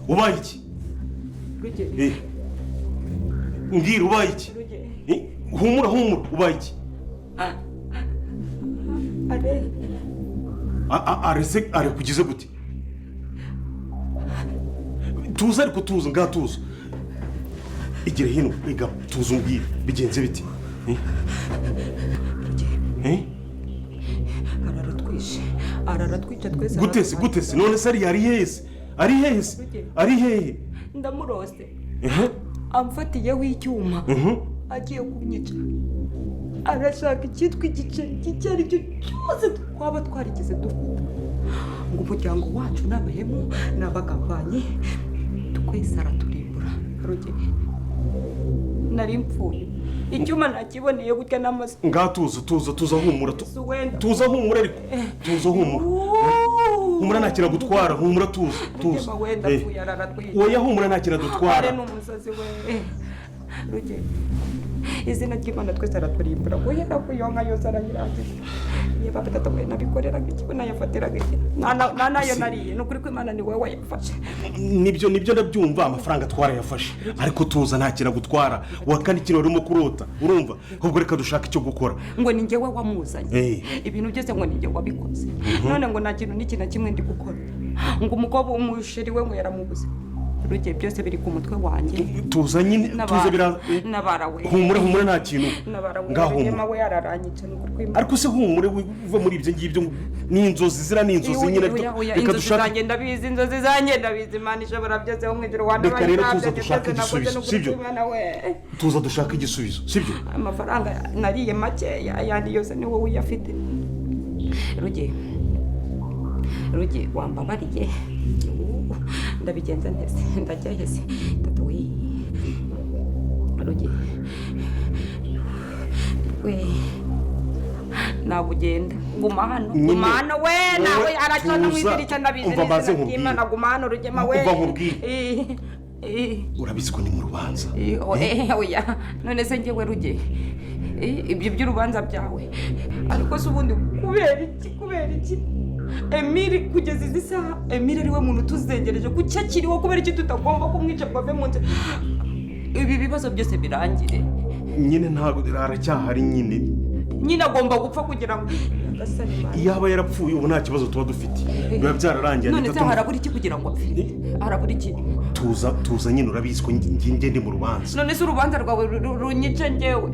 ubaye iki? Mbwira ubaye iki? Humura ubaye iki? Are kugize gute? Tuza ariko tuza ngatuza. Igire hino ega tuza umbwira bigenze biti? Araratwica twese. Gutese none se ari hese? Ari hehe? Ndamurose. Amfatiyeho icyuma. Agiye kunyica. Arashaka icyitwa igice ari cyo cyose twaba twarigize dufite. Ngo umuryango wacu n'abahemu n'abagambanye twese araturimbura. Rugeye nari mpfuye. Icyuma nakiboneye gutya n'amaso. Tuza humura. Tuza humura ariko. Tuza humura. Humura nakira gutwara, humura tuza. Oya humura nakira dutwara. Are n'umusazi we. Rugeye izina ry'Imana twese araturimbura. Guhera ku yonka yose arayirangiza. Niba batatawe nabikoreraga ikibona yafatiraga iki. Nayo nariye no kuri ko Imana ni wowe yafashe. Nibyo ndabyumva amafaranga twara yafashe. Ariko tuza nakira gutwara. Wakandi kino urimo kurota. Urumva? Ubwo reka dushaka icyo gukora. Ngo ni ngewe wamuzanye. Ibintu byose ngo ni ngewe wabikoze. None ngo nta kintu n'iki na kimwe ndi gukora. Ngo umukobwa umusheri we ngo yaramubuze. Rugeye byose biri ku mutwe wanjye. Tuza nyine tuza bira nabarawe. Humura nta kintu. Ngaho we yararanyice no kurwima. Ariko se humure uva muri ibyo ngibyo n'inzozi zira n'inzozi nyine reka dushaka ngenda bizi inzozi zangenda bizi Imana ishobora byose ho mwidiro wanda bari. Reka rero tuza dushaka igisubizo sibyo? Tuza dushaka igisubizo sibyo? Amafaranga nariye make yandi yose ni wowe uyafite. Rugeye wambabariye. Ndabigenza ntese ndacyahese tatu we Rugeye we nagugenda guma hano we nawe aracana mwidirika ndabizi Imana guma hano Rugema we urabizi ko ni mu rubanza. Oya none se ngewe Rugeye ibyo by'urubanza byawe ariko se ubundi kubera iki Emile kugeza izi saha Emile ariwe muntu tuzengereje kucyakiriho kubera iki tutagomba kumwica ngo ave mu nze ibi bibazo byose birangire. Nyine ntago aracyahari nyine agomba gupfa kugira ngo yaba yarapfuye ubu nta kibazo tuba dufite biba byararangiye. None se harabura iki kugira ngo apfe? Harabura iki? Tuza nyine urabizi ko ngende mu rubanza. None se urubanza rwawe runyice ngewe?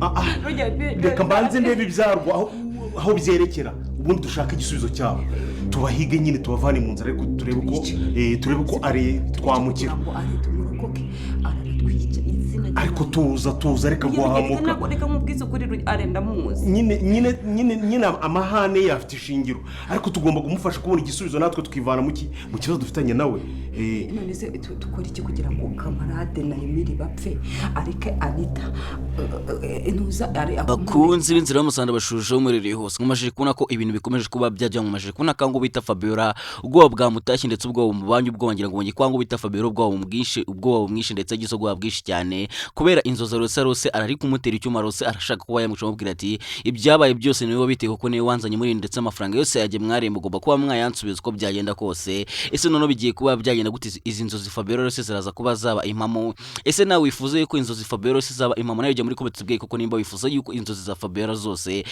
Reka mbanze ndebe ibyarwo aho byerekera ubundi dushaka igisubizo cyabo. Tubahige nyine tubavane mu nzira ariko turebe ko ari twamukira. Ariko tuza reka guhamuka. Reka mubwize ukuri arenda muzi. Nyine amahane yafite ishingiro ariko tugomba kumufasha kubona igisubizo natwe tukivana mu kibazo dufitanye nawe. None se dukora iki kugira ngo kamarade na Emile bapfe ariko Anita bakunzi b'inzira y'umusanda bashuje umuririye hose nkomaje kubona ko ibintu bikomeje kuba byajya nkomaje kubona kango bita Fabiola ubwoba bwamutashye ndetse ubwoba mu banyu ubwongira ngo kwango bita Fabiola ubwoba bumwishe ndetse agize ubwoba bwishi cyane kubera inzoza rose arari kumutera icyuma rose arashaka kuba yamucamo bwira ati ibyabaye byose niwe wabiteye kuko niwe wanzanye muri ndetse amafaranga yose yaje mwaremba ugomba kuba mwayansubiza uko byagenda kose. Ese none bigiye kuba byagenda gute izi inzozi Fabiola rose ziraza kuba zaba impamo? Ese nawe wifuza yuko inzozi Fabiola rose zaba impamo nayo muri kometse bwe kuko nimba wifuza yuko inzozi za Fabiola zose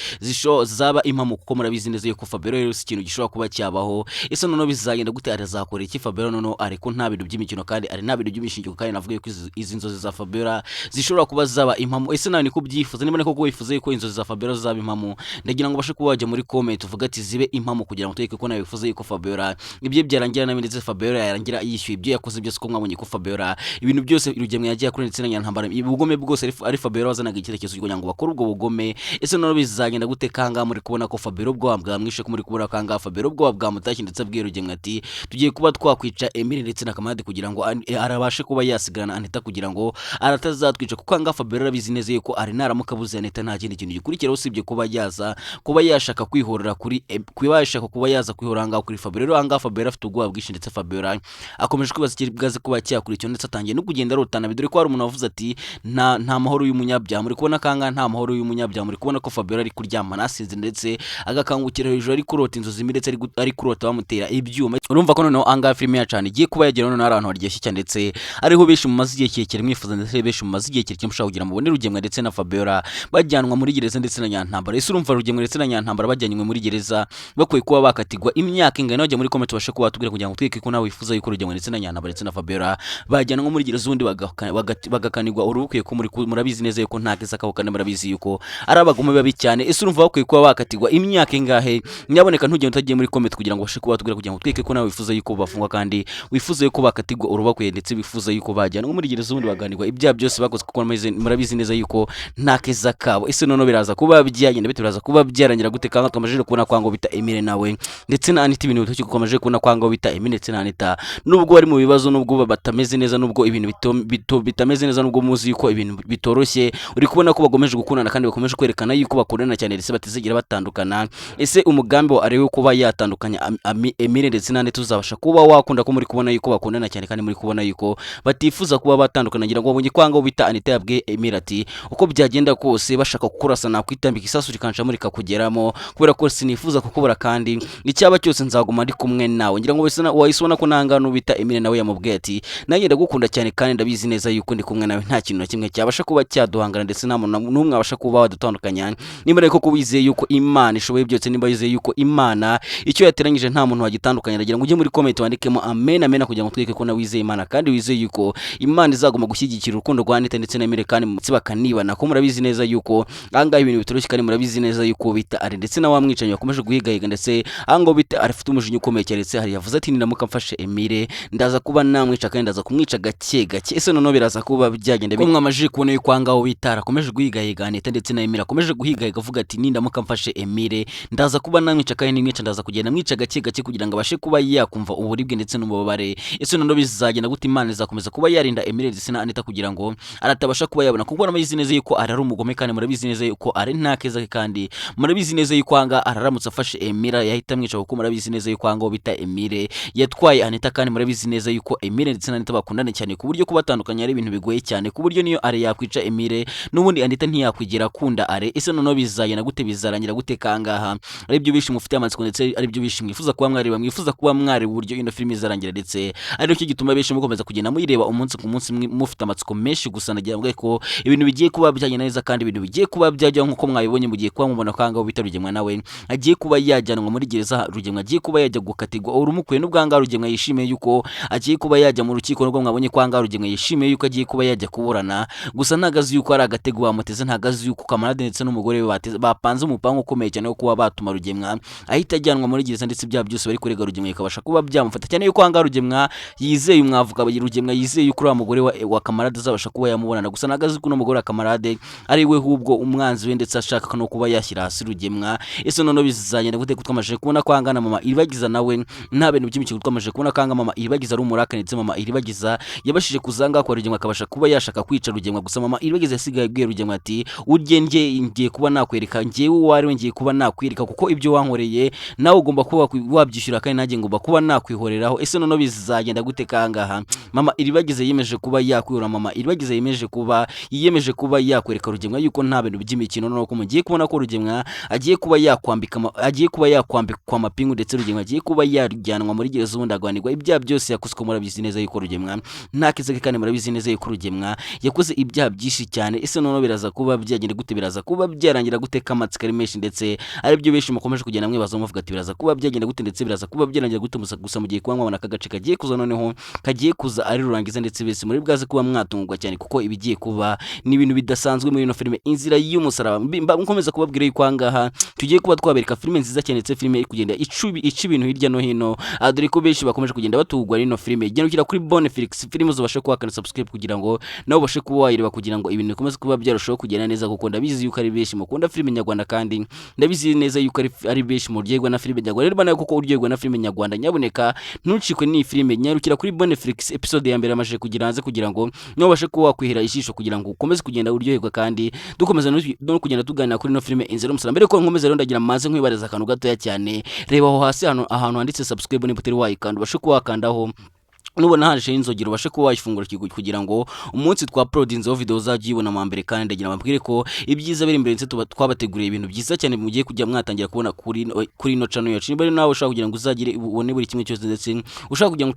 zaba impamo kuko murabizi neza yuko Fabiola rose ikintu gishobora kuba cyabaho. Ese none bizagenda gute arazakora iki Fabiola none ariko nta bintu by'imikino kandi ari nta bintu by'imishingiro kandi navuga yuko izi inzozi za Fabiola zishobora kuba zaba impamo. Ese nawe niko byifuza niba niko wifuza yuko inzozi za Fabiola zaba impamo ndagira ngo bashe kuba wajya muri comment uvuga ati zibe impamo kugira ngo tuyeke ko nawe wifuza yuko Fabiola ibyo byarangira nawe ndetse Fabiola yarangira yishyuye ibyo yakoze byose ko mwabonye ko Fabiola ibintu byose urugemwe yagiye kuri ndetse n'anyantambara ubugome bwose ari Fabiola wazanaga icyerekezo kugira ngo bakore ubwo bugome. Ese none bizagenda gute kanga muri kubona ko Fabiola ubwo bwamwishe ko muri kubona kanga Fabiola ubwo bwamutashye ndetse abwirugemwe ati tugiye kuba twakwica Emile ndetse na Kamarade kugira ngo arabashe kuba yasigarana Anita kugira ngo aratazatwica kuko kanga Fabiola bizi neza yuko ari naramuka buze Anita nta kindi kintu gikurikira usibye kuba yashaka kwihorera kuri kwibashaka kuba yaza kwihoranga kuri Fabiola anga Fabiola afite ubwoba bwishi ndetse Fabiola akomeje kwibaza ikibazo kuba cyakurikira ndetse atangiye no kugenda arotana dore ko hari umuntu wavuze ati nta mahoro y'umunyabyaha muri kubona kanga nta mahoro y'umunyabyaha muri kubona ko Fabiola ari kuryama nasinze ndetse agakangukira hejuru ari kurota inzozi ndetse ari kurota bamutera ibyuma urumva ko noneho anga filime yacana igiye kuba yagera noneho ahantu haryoshye cyane ndetse ariho benshi mu mazi igihe kirekire mwifuza ndetse benshi mu mazi igihe kirekire mushaka kugira mubone Rugemwe ndetse na Fabiola bajyanwa muri gereza ndetse na Nyantambara ese urumva Rugemwe ndetse na Nyantambara bajyanywe muri gereza bakwiye kuba bakatigwa imyaka ingana bajya muri comment bashe kuba tubwira kugira ngo twike ko nawe wifuza yuko Rugemwe ndetse na Nyantambara ndetse na Fabiola bajyanwa muri gereza ubundi bagakanirwa urubukwiye ko murabizi neza yuko nta kesa kabukana murabizi yuko ari abagome babi cyane ese urumva bakwiye kuba bakatigwa imyaka ingahe nyaboneka ntugende utagiye muri comment kugira ngo bashe kuba tubwira kugira ngo twike ko nawe wifuza yuko bafungwa kandi wifuza yuko bakatigwa urubakwiye ndetse bifuza yuko bajyanwa muri gereza ubundi baganirwa ibyaha byose bakoze kuko murabizi neza yuko nta keza kabo ese none biraza kuba byagenda biraza kuba byarangira gute kanga twamaje kubona kwango bita Emile nawe ndetse na Anita ibintu bitoki kukomeje kubona kwango bita Emile ndetse na Anita nubwo bari mu bibazo nubwo batameze neza nubwo ibintu bitameze neza nubwo muzi yuko ibintu bitoroshye uri kubona ko bagomeje gukundana kandi bakomeje kwerekana yuko bakundana cyane ndetse batizigira batandukana ese umugambi wa ariwe kuba yatandukanya Emile ndetse na Anita uzabasha kuba wakunda ko muri kubona yuko bakundana cyane kandi muri kubona yuko batifuza kuba batandukana ngira ngo babonye kwango bita Anita yabwiye Emile ati uko byagenda kose bashaka kukurasana kwitambika isasu rikansha muri kakugeramo kubera ko sinifuza kukubura kandi icyaba cyose nzaguma ndi kumwe nawe ngira ngo wayisona ko nangano bita Emile nawe yamubwiye ati nanjye ndagukunda cyane kandi ndabizi neza yuko ndi kumwe nawe nta kintu na kimwe cyabasha kuba cyaduhangana ndetse nta muntu n'umwe abasha kuba wadutandukanya nimba ariko kubizeye yuko Imana ishoboye byose nimba yizeye yuko Imana icyo yateranyije nta muntu wagitandukanya ndagira ngo ujye muri comment wandikemo amen amen kugira ngo twike ko na wizeye Imana kandi wizeye yuko Imana izaguma gushyigikira urukundo rwa Anita ndetse na Emile kandi mutsi bakanibana ko murabizi neza yuko anga ibintu bitoroshye kandi murabizi neza yuko bita ari ndetse na wamwicanye bakomeje guhigahiga ndetse ango bita arifite umujinya ukomeye cyane ndetse hari yavuze ati ninamuka mfashe Emile ndaza kuba namwica kandi ndaza kumwica gake gake ese none biraza kuba byagenda ko mwamajije kubona yuko angaho bitara akomeje guhigahiga Anita ndetse na Emile akomeje guhigahiga avuga ati nindamuka mfashe Emile ndaza kuba namwica kandi nimwica ndaza kugenda mwica gake gake kugira ngo abashe kuba yakumva uburibwe ndetse n'ububabare ese none bizagenda gute Imana izakomeza kuba yarinda Emile ndetse na Anita kugira ngo aratabasha kuba yabona kuko murabizi neza yuko ari umugome kandi murabizi neza yuko ari nta keza kandi murabizi neza yuko anga araramutse afashe Emile yahita mwica kuko murabizi neza yuko anga bita Emile yatwaye Anita kandi murabizi neza yuko Emile ndetse na Anita bakundana cyane ku buryo kubatandukanya ari ibintu bigoye cyane ku buryo niyo ari yakwica Emile n'ubundi Anita ntiyakwigira kunda are ese none bizagenda gute bizarangira gute kangaha ari byo bishimwe ufite amatsiko ndetse ari byo bishimwe mwifuza kuba mwari bamwifuza kuba mwari uburyo ino filime izarangira ndetse ari cyo gituma benshi mukomeza kugenda muyireba umunsi ku munsi mufite amatsiko menshi gusa nagira ngo ko ibintu bigiye kuba byagenda neza kandi ibintu bigiye kuba byajya nkuko mwabibonye mugiye kuba mubona kanga bita Rugemwe nawe agiye kuba yajyanwa muri gereza Rugemwe agiye kuba yajya gukatirwa urumukuye n'ubwanga Rugemwe yishimiye yuko agiye kuba yajya mu rukiko nubwo mwabonye kwanga Rugemwe yishimiye yuko agiye kuba yajya kuburana gusa ntagazi yuko ari agatego bamuteze ntagazi yuko kamarade ndetse n'umugore we bapanze umupango ukomeye cyane wo kuba batuma Rugemwe ahita ajyanwa muri gereza ndetse ibyaha byose bari kurega Rugemwe ikabasha kuba byamufata cyane yuko kwanga Rugemwe yizeye umwavuga Rugemwe yizeye yuko uriya mugore wa kamarade azabasha kuba yamubonana gusa ntagazi ko n'umugore wa kamarade ari we hubwo umwanzi we ndetse ashaka no kuba yashyira hasi Rugemwe ese none bizagenda gute twamaje kubona kwangana mama iribagiza nawe nta bintu by'imikino twamaje kubona kanga mama iribagiza ari umuraka ndetse mama iribagiza yabashije kuzanga kwa Rugemwe akabasha kuba yashaka kwica Rugemwe gusa mama iribagiza yasigaye bwiye Rugemwe ati urye ngiye kuba nakwereka ngiye wari ngiye kuba nakwirika kuko ibyo wankoreye nawe ugomba kuba wabyishyura kandi nanjye ngomba kuba nakwihoreraho ese none bizagenda gute kangaha mama iribagiza yemeje kuba yakwihora mama iribagiza yemeje kuba yakwereka Rugemwe yuko nta bintu by'imikino no ko mugiye kubona ko Rugemwe agiye kuba yakwambikwa amapingu ndetse Rugemwe agiye kuba yarujyanwa muri gereza ubundi agwanirwa ibyaha byose yakuswe murabizi neza yuko Rugemwe nta kizeke kandi murabizi neza yuko Rugemwe yakoze ibyaha byinshi cyane ese none biraza kuba byagenda gute biraza kuba byarangira gute kamatsika ari menshi ndetse ari byo benshi mukomeje kugenda mwibaza muvuga ati biraza kuba byagenda gute ndetse biraza kuba byarangira gute gusa mugiye kuba mwabona kagace kagiye kuza noneho kagiye kuza ari rurangiza ndetse bese muri bwaze kuba mwatungwa cyane kuko ibigiye kuba ni ibintu bidasanzwe muri ino filime inzira y'umusaraba nkomeza kubabwira yuko angaha tugiye kuba twabereka filime nziza cyane ndetse filime iri kugenda ica ibintu hirya no hino dore ko benshi bakomeje kugenda batugwa rino filime genda kuri Boneflix filime zubashe kuba kana subscribe kugira ngo nabo bashe kuba wayireba kugira ngo ibintu bikomeze kuba byarushaho kugenda neza kuko ndabizi yuko ari benshi mukunda filime nyarwanda kandi ndabizi neza yuko ari benshi mu ryegwa na filime nyarwanda rero bana kuko uryegwa na filime nyarwanda nyaboneka ntucikwe ni filime nyarukira kuri Boneflix episode ya mbere amaje kugira hanze kugira ngo nabo bashe kuba wakwihera ishisho kugira ngo ukomeze kugenda uryoherwa kandi dukomeza no kugenda tuganira kuri no filime inzira y'umusaraba mbere ko nkomeza rero ndagira maze nkwibariza akantu gatoya cyane reba aho hasi ahantu handitse subscribe ni buteri wayikanda bashe kuba wakandaho nubona haje inzogero ubashe kuba wayifungura kugira ngo umunsi twa uploadinzeho video uzajye ubona mu mbere, kandi ndagira mbabwire ko ibyiza biri imbere ndetse twabateguriye ibintu byiza cyane mugiye kujya mwatangira kubona kuri no channel yacu. Niba nawe ushaka kugira ngo uzagire ubone buri kimwe cyose, ndetse ushaka kugira ngo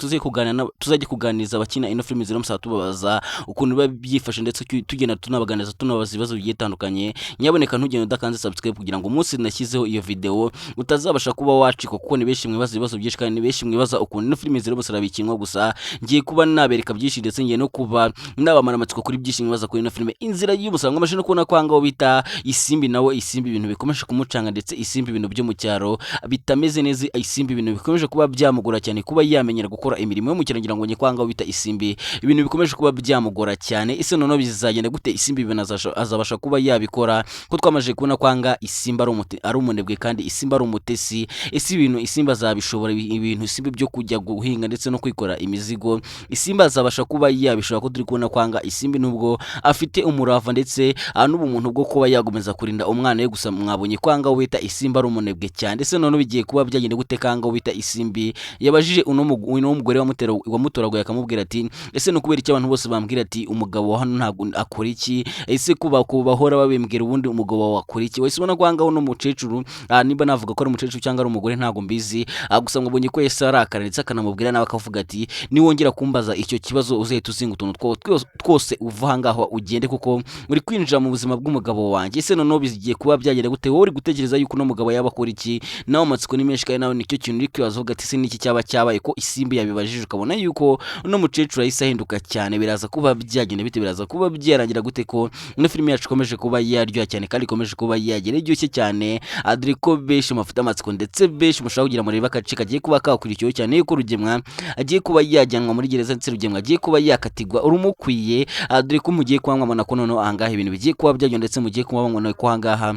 tuzajye kuganiriza abakina ino filime ziramusaba tubabaza ukuntu biba byifashe, ndetse tugenda tunabaganiza tunabaza ibibazo bigiye bitandukanye, nyaboneka ntugende udakanze subscribe kugira ngo umunsi nashyizeho iyo video utazabasha kuba wacika, kuko ni benshi mwibaza ibibazo byinshi kandi ni benshi mwibaza ukuntu ino filime ziramusaba bikinwa. Gusa ngiye kuba nabereka byinshi, ndetse ngiye no kuba nabamara amatsiko kuri byinshi mwibaza kuri ino filime Inzira y'Umusaraba. Ngamaje no kubona kwanga aho bita Isimbi, nawe Isimbi ibintu bikomeje kumucanga, ndetse Isimbi ibintu byo mu cyaro bitameze neza, Isimbi ibintu bikomeje kuba byamugora cyane kuba yamenyera gukora imirimo yo mu cyaro. Ngira ngo kwanga aho bita Isimbi ibintu bikomeje kuba byamugora cyane. Ese none bizagenda gute Isimbi ibintu azabasha kuba yabikora? Ko twamaje kubona kwanga Isimbi ari umunebwe kandi Isimbi ari umutesi. Ese ibintu Isimbi azabishobora? Ibintu Isimbi byo kujya guhinga ndetse no kwikora imizigo Isimbi azabasha kuba yabishobora? Ko turi kubona kwanga Isimbi nubwo afite umurava ndetse n'ubumuntu bwo kuba yagomeza kurinda umwana we, gusa mwabonye kwanga wita Isimbi ari umunebwe cyane. Ese none bigiye kuba byagenda gute? Kanga wita Isimbi yabajije uno mugore wamutoraguye akamubwira ati ese no kubera iki abantu bose bambwira ati umugabo hano ntabwo akora iki? Ese kuba bahora babembwira ubundi umugabo wakora iki? Wese ubona kwanga uno mukecuru, niba navuga ko ari umukecuru cyangwa ari umugore ntabwo mbizi, gusa mwabonye ko yese arakara ndetse akanamubwira nawe akavuga ati niwongera kumbaza icyo kibazo uzahita uzinga utuntu twose uva ngaho ugende, kuko uri kwinjira mu buzima bw'umugabo wanjye. Ese none bigiye kuba byagenda gute? Wowe uri gutekereza yuko no mugabo yaba akora iki? Nawe amatsiko ni menshi, kandi nawe nicyo kintu uri kwibaza uvuga ati se niki cyabaye ko Isimbi yabibajije, ukabona yuko no mukecuru ahise ahinduka cyane. Biraza kuba byagenda bite? Biraza kuba byarangira gute ko no filime yacu ikomeje kuba yaryoha cyane kandi ikomeje kuba yagera iryoshye cyane? Adri ko benshi mufite amatsiko ndetse benshi mushaka kugira mureba akace kagiye kuba kakurikiyeho cyane yuko Rugemwa agiye kuba yajyanwa muri gereza, ndetse Rugemwa agiye kuba yakatigwa urumukwiye. Dore ko mugiye kwamwamana ko noneho ahangaha ibintu bigiye kuba byagenda, ndetse mugiye kuba babona ko ahangaha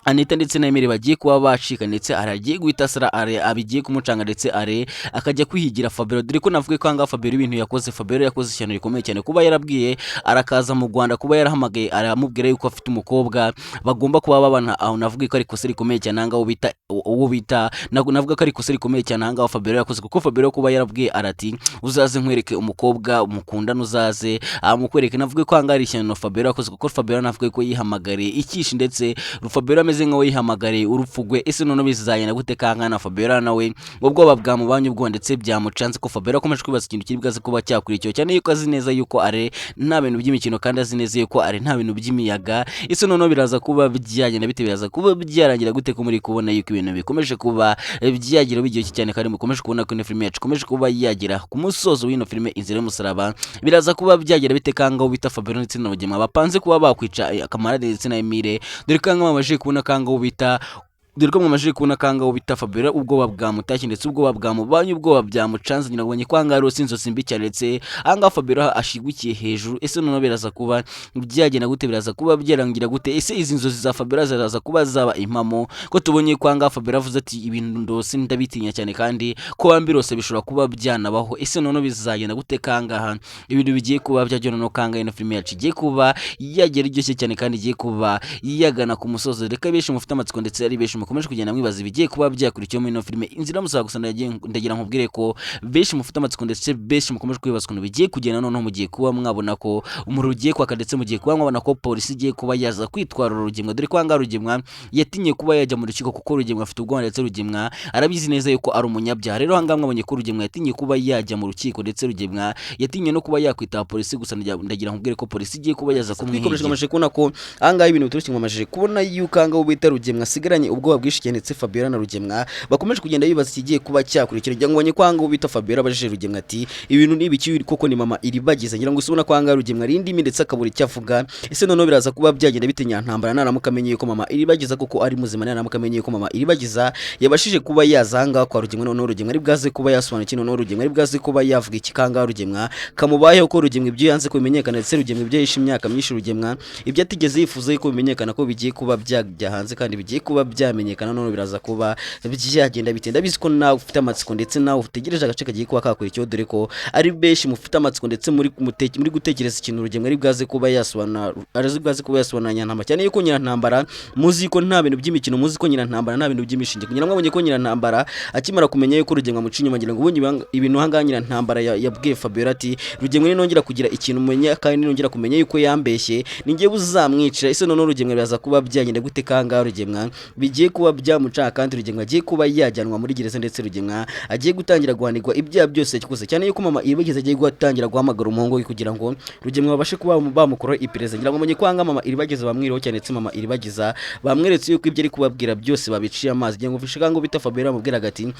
Anita ndetse na Emile bagiye kuba bacika, ndetse aragiye guhita Sara abigiye kumucanga, ndetse akajya kwihigira Fabiola. Dore ko navuga ko anga Fabiola ibintu yakoze, Fabiola yakoze cyane rikomeye cyane kuba yarabwiye arakaza mu Rwanda, kuba yarahamagaye aramubwira yuko afite umukobwa bagomba kuba babana. Aho navuga ko ari kosa rikomeye cyane anga uwo bita navuga ko ari kosa rikomeye cyane anga Fabiola yakoze, kuko Fabiola kuba yarabwiye arati uzaze nkwereke umukobwa umukundana, uzaze amukwereke. Navuga ko anga ari cyane Fabiola yakoze, kuko Fabiola navuga ko yihamagariye ikishi, ndetse Fabiola nkaho yihamagariye urupfugwe. Ese none bizagenda gute? Kanga na Fabiola nawe ubwoba bwamubanye ubwo ndetse byamucanze, ko Fabiola akomeje kwibaza ikintu kiri bwaze kuba cyakurikiyeho cyane, yuko azi neza yuko nta bintu by'imikino, kandi azi neza yuko nta bintu by'imiyaga. Ese none biraza kuba byagenda bite? Biraza kuba byarangira gute ko muri kubona yuko ibintu bikomeje kuba byagira biryoshye cyane, kandi mukomeje kubona ko ino filime yacu ikomeje kuba yagira ku musozo w'ino filime Inzira y'Umusaraba? Biraza kuba byagira bite? Kanga ubita Fabiola ndetse na Rugemwa bapanze kuba bakwica Kamarade ndetse na Emile. Dore kanga bamaje kubona kanga ubita dore ko mwamaje kubona kanga ubita Fabiola ubwoba bwamutashye, ndetse ubwoba bwamubanye, ubwoba byamucanze. Nyina ngabonye kwanga rero sinzo simbi cyane, ndetse anga Fabiola ashigukiye hejuru. Ese none biraza kuba byagenda gute? Biraza kuba byarangira gute? Ese izi nzozi za Fabiola ziraza kuba zaba impamo? Ko tubonye kwanga Fabiola avuze ati ibintu ndose ndabitinya cyane, kandi ko bambirose bishobora kuba byanabaho. Ese none bizagenda gute? Kanga ibintu bigiye kuba byajyana no kanga ino filime yacu igiye kuba yagera iryoshye cyane, kandi igiye kuba yagana ku musozo. Reka benshi mufite amatsiko ndetse ari benshi mukomeje kugenda mwibaza ibigiye kuba byakurikiyeho muri ino filime Inzira y'Umusaraba. Gusa ndagira nkubwire ko benshi mufite amatsiko ndetse benshi mukomeje kwibaza ukuntu bigiye kugenda. Noneho mugiye kuba mwabona ko umuriro ugiye kwaka, ndetse mugiye kuba mwabona ko polisi igiye kuba yaza kwitwara Rugemwa. Dore ko anga Rugemwa yatinye kuba yajya mu rukiko, kuko Rugemwa afite ubwoba, ndetse Rugemwa arabizi neza yuko ari umunyabyaha. Rero ahangaha mwabonye ko Rugemwa yatinye kuba yajya mu rukiko, ndetse Rugemwa yatinye no kuba yakwitaba polisi. Gusa ndagira nkubwire ko polisi igiye kuba yaza kumwihigira. Twamaze kubona ko ahangaha ibintu biturutse, mwamaje kubona yuko ahangaha ubita Rugemwa asigaranye ubwoba bwinshi cyane, ndetse Fabiola na Rugemwa bakomeje kugenda bibaza ikigiye kuba cyakurikira. Ngira ngo bonye kwanga ubita Fabiola abajije Rugemwa ati ibintu n'ibiki koko ni mama iribagiza. Ngira ngo usubona kwanga Rugemwa ari indimi ndetse akabura icyo avuga. Ese none biraza kuba byagenda bitenya ntambara naramuka amenye yuko mama iribagiza koko ari muzima, naramuka amenye yuko mama iribagiza yabashije kuba yazanga kwa Rugemwa. None Rugemwa ari bwaze kuba yasobanukira, none Rugemwa ari bwaze kuba yavuga ikikanga Rugemwa kamubayeho, ko Rugemwa ibyo yanze kubimenyekana, ndetse Rugemwa ibyo yishe imyaka myinshi, Rugemwa ibyo atigeze yifuza yuko bimenyekana, ko bigiye kuba byajya hanze kandi bigiye kuba byamenye kumenyekana none biraza kuba byagenda bitenda bizi ko nawe ufite amatsiko ndetse nawe utegereje agace kagiye kuba kakurikiyeho dore ko ari benshi mufite amatsiko ndetse muri gutekereza ikintu Rugemwe ari bwaze kuba yasobanura Nyirantambara cyane yuko Nyirantambara muzi ko nta bintu by'imikino muzi ko Nyirantambara nta bintu by'imishinge kugira mwabonye ko Nyirantambara akimara kumenya yuko Rugemwe amuca inyuma ngira ngo ubonye ibintu hanga Nyirantambara yabwiye Fabiola ati Rugemwe nongera kugira ikintu umenya kandi nongera kumenya yuko yambeshye ningiye buzamwicira ese none Rugemwe biraza kuba byagenda gute kanga Rugemwe bigiye kuba byamuca kandi Rugemwe agiye kuba yajyanwa muri gereza ndetse Rugemwe agiye gutangira guhanirwa ibyaha byose cyose cyane yuko mama Iribageza agiye gutangira guhamagara umuhungu kugira ngo Rugemwe babashe kuba bamukora iperereza ngira ngo menye kwanga mama Iribageza bamwiriho cyane ndetse mama Iribageza bamweretse yuko ibyo ari kubabwira byose babiciye amazi ngira ngo vishika ngo bita Fabiola amubwira gati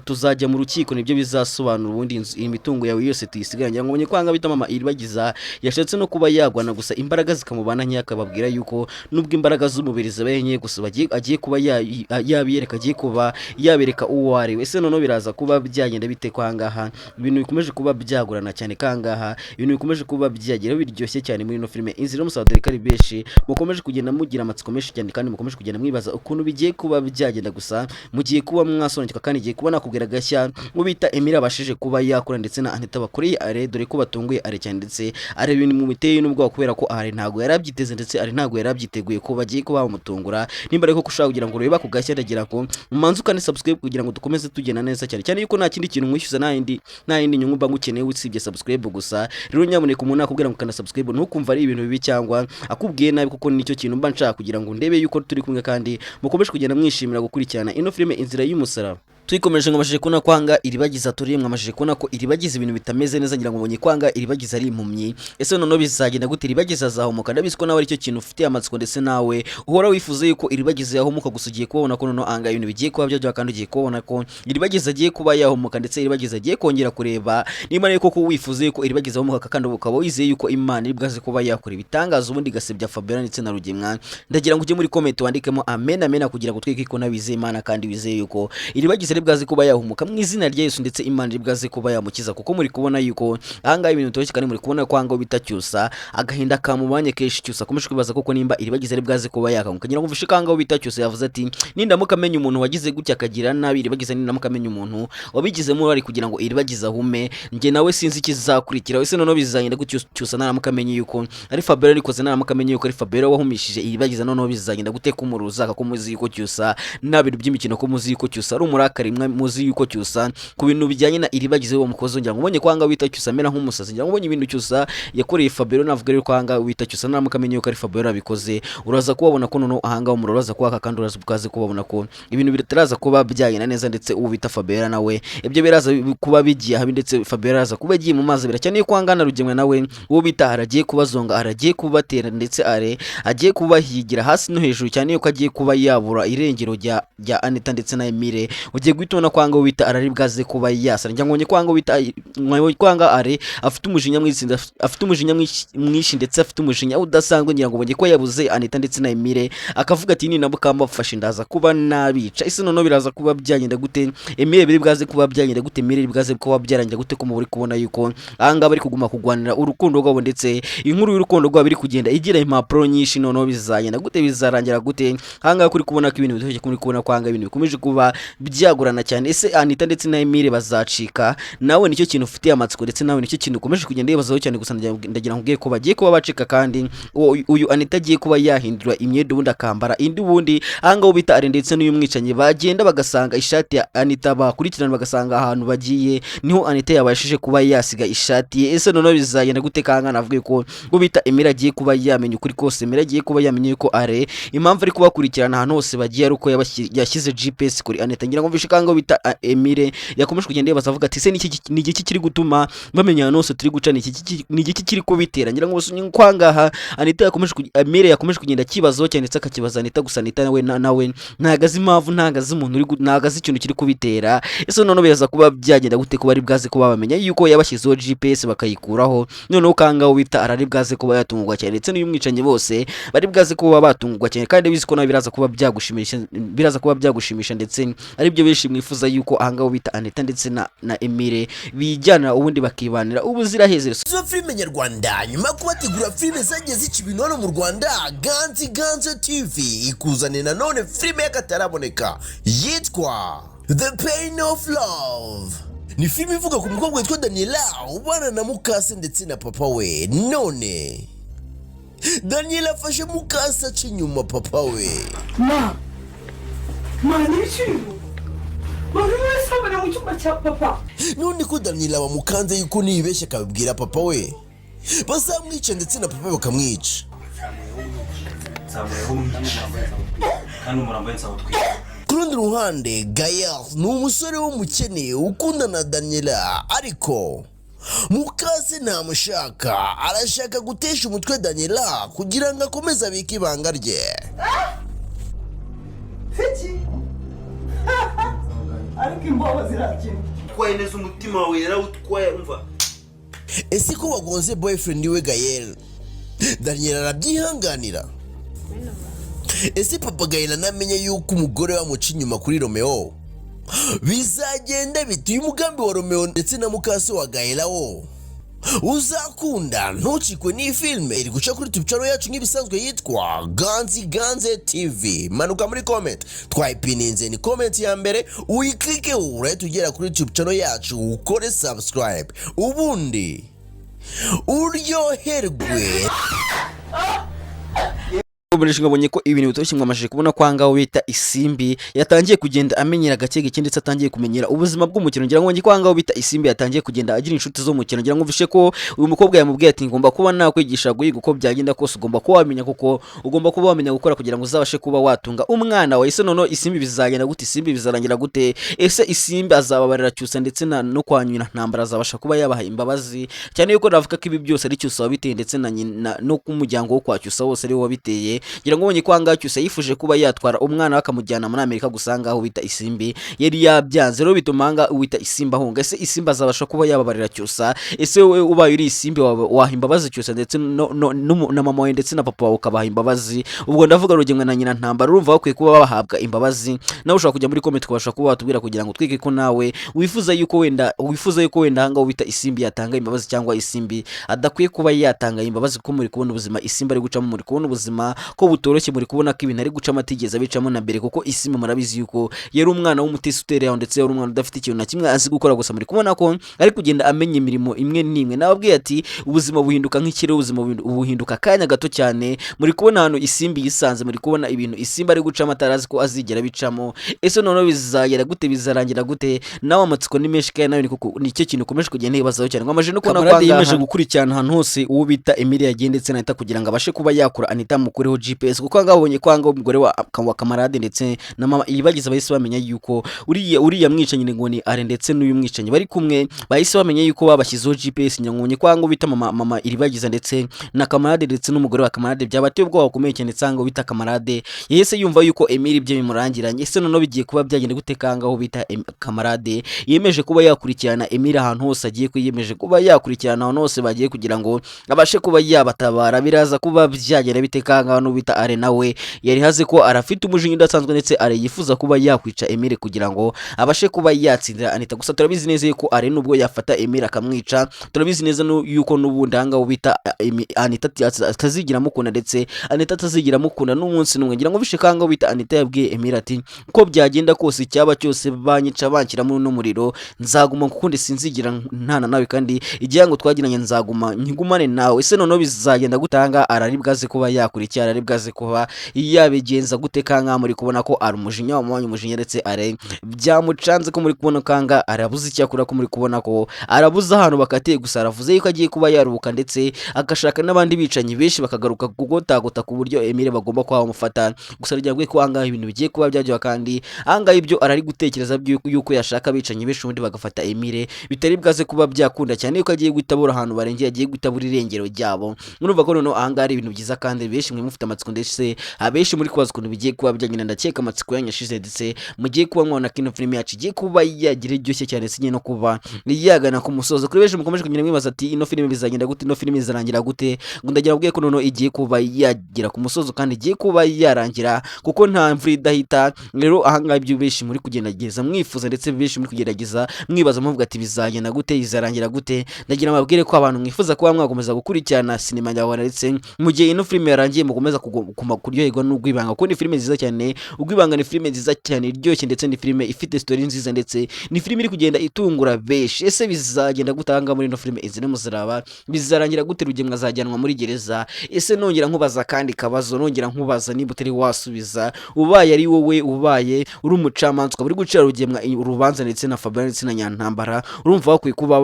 tuzajya mu rukiko nibyo bizasobanura ubundi imitungo yawe yose tuyisigaye ngira ngo menye kwanga bita mama Iribageza yashatse no kuba yagwana gusa imbaraga zikamubana nyakababwira yuko nubwo imbaraga z'umubiri zabayenye gusa agiye kuba yabiyereka agiye kuba yabereka uwo ari we ese none biraza kuba byagenda bite kwangaha ibintu bikomeje kuba byagurana cyane kangaha ibintu bikomeje kuba byagira biryoshye cyane muri no filime Inzira y'Umusazi kari beshi mukomeje kugenda mugira amatsiko menshi cyane kandi mukomeje kugenda mwibaza ukuntu bigiye kuba byagenda gusa mugiye kuba mwasonekeka kandi igiye kuba nakubwira gashya ngo bita Emira abashije kuba yakora ndetse na Anita bakoreye are dore ko batunguye are cyane ndetse are ibintu mu miteye n'ubwo kubera ko are ntago yarabyiteze ndetse are ntago yarabyiteguye ko bagiye kuba bamutungura nimba ariko kushaka kugira ngo urebe bakugashya ndagira ko mumanze ukane subscribe kugira ngo dukomeze tugenda neza cyane cyane yuko nta kindi kintu mwishyuza nta yindi nyungu mba ngukeneye usibye subscribe gusa rero nyamuneka umuntu akubwira ngo kana subscribe ntukumva ari ibintu bibi cyangwa akubwiye nabi kuko nicyo kintu mba nshaka kugira ngo ndebe yuko turi kumwe kandi mukomeje kugenda mwishimira gukurikirana ino filime Inzira y'Umusaraba tuyikomeje ngo amashije kubona kwanga Iribagiza turiyemwe amashije kubona ko Iribagiza ibintu bitameze neza ngira ngo mbonye kwanga Iribagiza ari impumyi ese none bizagenda gute Iribagiza azahomoka ndabizi ko nawe aricyo kintu ufite amatsiko ndetse nawe uhora wifuze yuko Iribagiza yahomoka gusa ugiye kubona ko none anga ibintu bigiye kuba byajya kandi ugiye kubona ko Iribagiza agiye kuba yahomoka ndetse Iribagiza agiye kongera kureba niba ariko ko wifuze yuko Iribagiza ahomoka kandi ukaba wizeye yuko Imana ibwaze kuba yakora ibitangaza ubundi gasebya Fabiola ndetse na Rugemwe ndagira ngo ujye muri comment wandikemo amen amen kugira ngo twike ko nabizeye Imana kandi wizeye yuko Iribagiza bwaze kuba yahumuka mu izina rya Yesu ndetse Imana ibwaze kuba yamukiza kuko muri kubona yuko ahangaye ibintu toshye kandi muri kubona kwanga bitacyusa agahinda kamubanye keshi cyusa komeje kwibaza koko nimba Iribagiza bwaze kuba yakanguka ngira ngo vishikanga bitacyusa yavuze ati nindamuka amenya umuntu wagize gutya akagira nabi Iribagiza nindamuka amenya umuntu wabigizemo ari kugira ngo Iribagiza hume nge nawe sinzi kizakurikira wese none bizagenda gucyusa naramuka amenye yuko ari Fabiola arikoze naramuka amenye yuko ari Fabiola wahumishije Iribagiza none bizagenda guteka umuruza akakomuzi yuko cyusa nabintu by'imikino ko muzi yuko cyusa ari umurakari muzi yuko cyusa ku bintu bijyanye na Iribagiza wo mukozo ngira ngo ubonye kwanga wita cyusa mera nk'umusazi ngira ngo ubonye ibintu cyusa yakoreye Fabiola navuga rero kwanga wita cyusa naramuka amenye yuko ari Fabiola bikoze uraza kubabona ko none ahanga umuroroza kwaka kandi uraza bukaze kubabona ko ibintu bitaraza kuba byagenda neza ndetse ubu bita Fabiola nawe ibyo biraza kuba bigiye habi ndetse Fabiola araza kuba agiye mu mazi biracyane kwanga na Rugemwe nawe uwo bita haragiye kubazonga haragiye kubatera ndetse agiye kubahigira hasi no hejuru cyane yuko agiye kuba yabura irengero rya Anita ndetse na Emile ugiye guhitona kwanga wita araribwaze kuba yasa njya ngonye kwanga wita kwanga are afite umujinya mwitsinda afite umujinya mwishi ndetse afite umujinya udasanzwe ngira ngo bonye ko yabuze Anita ndetse na Emile akavuga ati ni nabukamba bafashe ndaza kuba nabica ise none biraza kuba byagenda gute Emile biri bwaze kuba byagenda gute Emile bwaze kuba byarangira gute ko muri kubona yuko ahanga bari kuguma kugwanira urukundo rwabo ndetse inkuru y'urukundo rwabo biri kugenda igira impapuro nyinshi none bizagenda gute bizarangira gute ahanga kuri kubona ko ibintu bitoshye kuri kubona kwanga ibintu bikomeje kuba byagurana cyane ese Anita ndetse na Emile bazacika nawe nicyo kintu ufite amatsiko ndetse nawe nicyo kintu ukomeje kugenda yibazaho cyane gusa ndagira ngo ko bagiye kuba bacika kandi uyu Anita agiye kuba yahindura imyenda ubundi akambara indi ubundi ahanga ubita ari ndetse n'uyu mwicanyi bagenda bagasanga ishati ya Anita bakurikirana bagasanga ahantu bagiye niho Anita yabashije kuba yasiga ishati ye ese none bizagenda gute kanga navuga ko ubita Emile agiye kuba yamenya ukuri kose Emile agiye kuba yamenya ko are impamvu ari kubakurikirana ahantu hose bagiye ari uko yashyize GPS kuri Anita ngira ngo vishikanga ubita Emile yakomeje kugenda yibaza avuga ati se ni iki kiri gutuma bamenya nose turi guca ni iki kiri kubitera ngira ngo kwangaha Anita yakomeje Emile yakomeje kugenda kibazo cyane ndetse akakibaza Anita gusa Anita nawe ntagazi impamvu ntagazi umuntu uri ntagazi ikintu kiri kubitera ese none biraza kuba byagenda gute kuba ari bwaze kuba bamenya yuko yabashyizeho GPS bakayikuraho noneho kanga ubita arari bwaze kuba yatungwa cyane ndetse n'uyu mwicanyi bose bari bwaze kuba batungwa cyane kandi bizi ko nawe biraza kuba byagushimisha ndetse ari byo benshi mwifuza yuko ahangaho bita Anita ndetse na Emile bijyana ubundi bakibanira ubuziraherezo. Zo filime nyarwanda nyuma kubategura filime zagiye zica ibintu hano mu Rwanda, Ganze TV ikuzane nanone filime y'akataraboneka yitwa The Pain of Love. Ni filime ivuga ku mukobwa witwa Daniela ubana na mukase ndetse na papa we. None Daniela afashe mukase aca inyuma papa we. N'ibishyimbo bari basabana mu cyumba cya papa. None ko Daniela bamukanze yuko nibeshye akabibwira papa we, bazamwica ndetse na papa bakamwica. Ku rundi ruhande Gael ni umusore w'umukene ukunda na Daniela, ariko mukase ntamushaka, arashaka gutesha umutwe Daniela kugira ngo akomeze abike ibanga rye. Ariko imboho zirakina twaye neza umutima wawe yarawutwaye umva. Ese ko wagonze boyfriend we Gael, Daniela arabyihanganira? Ese papa Gael anamenye yuko umugore wamuca inyuma kuri Romeo bizagenda bite? Uyu mugambi wa Romeo ndetse na mukase wa Gael wo uzakunda? Ntucikwe n'iyi filime iri guca kuri YouTube channel yacu nk'ibisanzwe yitwa Ganze TV. Manuka muri comment twayipininze ni comment ya mbere uyiklike urahita ugera kuri YouTube channel yacu ukore subscribe ubundi uryoherwe. Uburishinga abonye ko ibintu bitoroshye mwamashije kubona ko ahangaho bita Isimbi yatangiye kugenda amenyera gake gake ndetse atangiye kumenyera ubuzima bw'umukino. Ngira ngo ko ahangaho bita Isimbi yatangiye kugenda agira inshuti zo mukino. Ngira ngo mvishe ko uyu mukobwa yamubwiye ati ngomba kuba nakwigisha guhiga uko byagenda kose, ugomba kuba wamenya kuko ugomba kuba wamenya gukora kugira ngo uzabashe kuba watunga umwana wawe. Ese noneho Isimbi bizagenda gute? Isimbi bizarangira gute? Ese Isimbi azababarira Cyusa ndetse no kwanyina ntambara azabasha kuba yabaha imbabazi? Cyane yuko navuga ko ibi byose ari Cyusa wabiteye ndetse na nyina no kumuryango wo kwa Cyusa wose ari wabiteye. Ngira ngo ubonye ko ahangaho Cyusa yifuje kuba yatwara umwana we akamujyana muri Amerika, gusa ahangaho bita Isimbi yari yabyanze. Rero bituma ahangaho wita Isimbi ahunga. Ese Isimbi azabasha kuba yababarira Cyusa? Ese wowe ubaye uri Isimbi waha imbabazi Cyusa ndetse na mama we ndetse na papa wawe ukabaha imbabazi? Ubwo ndavuga rugemwe na nyina ntambara, urumva bakwiye kuba bahabwa imbabazi. Nawe ushobora kujya muri comment kubasha kuba watubwira kugira ngo twike ko nawe wifuza yuko wenda ahangaho bita Isimbi yatanga imbabazi cyangwa Isimbi adakwiye kuba yatanga imbabazi, kuko muri kubona ubuzima Isimbi ari gucamo, muri kubona ubuzima ko butoroshye, muri kubona ko ibintu ari gucamo atigeze abicamo na mbere, kuko Isimbi murabizi yuko yari umwana w'umutesi utereye ndetse yari umwana udafite ikintu na kimwe azi gukora, gusa muri kubona ko ari kugenda amenya imirimo imwe n'imwe. Nababwiye ati ubuzima buhinduka nk'ikirere, ubuzima buhinduka akanya gato cyane. Muri kubona hano Isimbi yisanze, muri kubona ibintu Isimbi ari gucamo atarazi ko azigera bicamo. Ese noneho bizagera gute? Bizarangira gute? Nawe amatsiko ni menshi kandi nawe nicyo kintu ukomeje kugenda yibazaho cyane. Ngamaje no kubona ko yimeje gukurikirana ahantu hose uwo bita Emile yagiye ndetse na Anita kugira ngo abashe kuba yakura Anita mukureho GPS, kuko ngabonye ko ahangaho umugore wa Kamarade ndetse na mama ibagize bahise bamenya yuko uriya mwicanyi ngo ni Are ndetse n'uyu mwicanyi bari kumwe, bahise bamenya yuko babashyizeho GPS. Nyangubonye ko ahangaho bita mama iribagiza ndetse na Kamarade ndetse n'umugore wa Kamarade byabateye ubwoba bukomeye cyane. Ahangaho bita Kamarade yese yumva yuko Emile ibyo bimurangiranye. Ese noneho bigiye kuba byagenda gute? Ahangaho bita Kamarade yemeje kuba yakurikirana Emile ahantu hose agiye, kuyemeje kuba yakurikirana ahantu hose bagiye kugira ngo abashe kuba yabatabara. Biraza kuba byagera bite? Ahangaho no bita Are nawe yari haze ko arafite umujinya udasanzwe ndetse Are yifuza kuba yakwica Emile kugira ngo abashe kuba yatsindira Anita. Gusa turabizi neza yuko Are nubwo yafata Emile akamwica, turabizi neza yuko n'ubundi ahangaho bita Anita atazigira mukunda ndetse Anita atazigira mukunda n'umunsi n'umwe. Ngira ngo bishe ahangaho bita Anita yabwiye Emile ati ko byagenda kose icyaba cyose banyica banshyira muri no muriro nzaguma kuko sinzigira ntana nawe, kandi igihe ngo twagiranye nzaguma nkigumane nawe. Ese noneho bizagenda gutanga araribwaze kuba yakurikira, araribwaze kuba yabigenza gute? Kanga muri kubona ko ari umujinya wamwanya umujinya ndetse Are byamucanze ko muri kubona kanga arabuze icyakura, ko muri kubona ko arabuze ahantu bakatiye. Gusa aravuze yuko agiye kuba yaruhuka ndetse agashaka n'abandi bicanyi benshi bakagaruka kugotagota ku buryo Emile bagomba kuba bamufata. Gusa ryagwe ko ahangaho ibintu bigiye kuba byajya, kandi ahangaho ibyo arari gutekereza yuko yashaka bicanyi benshi ubundi bagafata Emile bitari bwaze kuba byakunda cyane yuko agiye gutabura ahantu barengeye, agiye gutabura irengero ryabo. Murumva ko noneho ahangaho ari ibintu byiza kandi benshi mwe mufite amatsiko ndetse abenshi muri kubaza ukuntu bigiye kuba byagenda ndakeka amatsiko yanyashize ndetse mugiye kuba mwabona ko ino filime yacu igiye kuba yagira iryoshye cyane sinye no kuba yagana ku musozo kuri benshi mukomeje kugenda mwibaza ati ino filime bizagenda gute ino filime izarangira gute ngo ndagira ubwiye ko noneho igiye kuba yagira ku musozo kandi igiye kuba yarangira kuko nta mvura idahita rero ahangaha ibyo benshi muri kugerageza mwifuza ndetse benshi muri kugerageza mwibaza muvuga ati bizagenda gute izarangira gute ndagira mabwire ko abantu mwifuza kuba mwakomeza gukurikirana sinema nyarwanda ndetse mu gihe ino filime yarangiye mukomeza kuryoherwa n'ugwibanga kuko ni filime nziza cyane ugwibanga ni filime nziza cyane iryoshye ndetse ni filime ifite story nziza ndetse ni filime iri kugenda itungura benshi ese bizagenda gutanga muri ino filime izi muziraba bizarangira gute rugemwa azajyanwa muri gereza ese nongera nkubaza kandi kabazo nongera nkubaza niba utari wasubiza ubaye ari wowe ubaye uri umucamanza ukaba uri gucira rugemwa urubanza ndetse na Fabien ndetse na Nyantambara urumva bakwiye kuba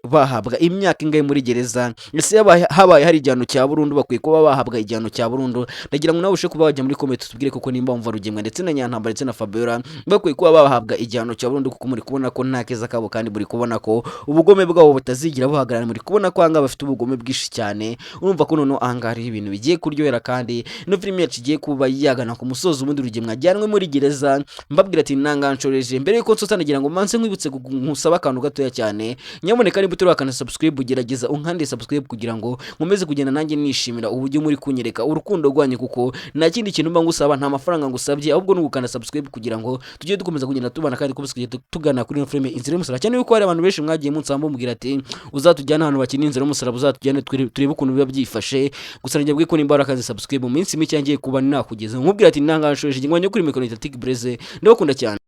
bahabwa imyaka ingahe muri gereza ese habaye hari igihano cya burundu bakwiye kuba bahabwa igihano cya burundu ndagira ngo nawe ushe kuba wajya muri comment tubwire koko nimba umva rugemwa ndetse na Nyantambara ndetse na Fabien bakwiye kuba bahabwa igihano cya burundu kuko muri kubona ko nta keza kabo kandi muri kubona ko ubugome bwabo butazigira buhagarara muri kubona ko anga bafite ubugome bwinshi cyane urumva ko noneho anga hari ibintu bigiye kuryohera kandi no filime yacu igiye kuba yagana ku musozo ubundi rugemwa ajyanwe muri gereza mbabwira ati nanganshoreje mbere yuko nsoza nagira ngo manse nkwibutse nkusaba akantu gatoya cyane nyamuneka niba utari wakana subscribe ugerageza unkande subscribe kugira ngo nkomeze kugenda nanjye nishimira uburyo muri kunyereka urukundo rwanyu kuko nta kindi kintu mba ngusaba nta mafaranga ngusabye ahubwo n'ugukana subscribe kugira ngo tujye dukomeza kugenda tubana kandi kubise tugana kuri ino filime inzira y'umusaraba cyane yuko hari abantu benshi mwagiye munsamba mubwira ati uzatujyana ahantu bakina inzira y'umusaraba uzatujyane turebe ukuntu biba byifashe gusa njye bwe ko nimba warakaze subscribe mu minsi mike ngiye kuba nakugeze nkubwira ati nanganshoreje ngwanye kuri mikoro Tic Blaze ndabakunda cyane.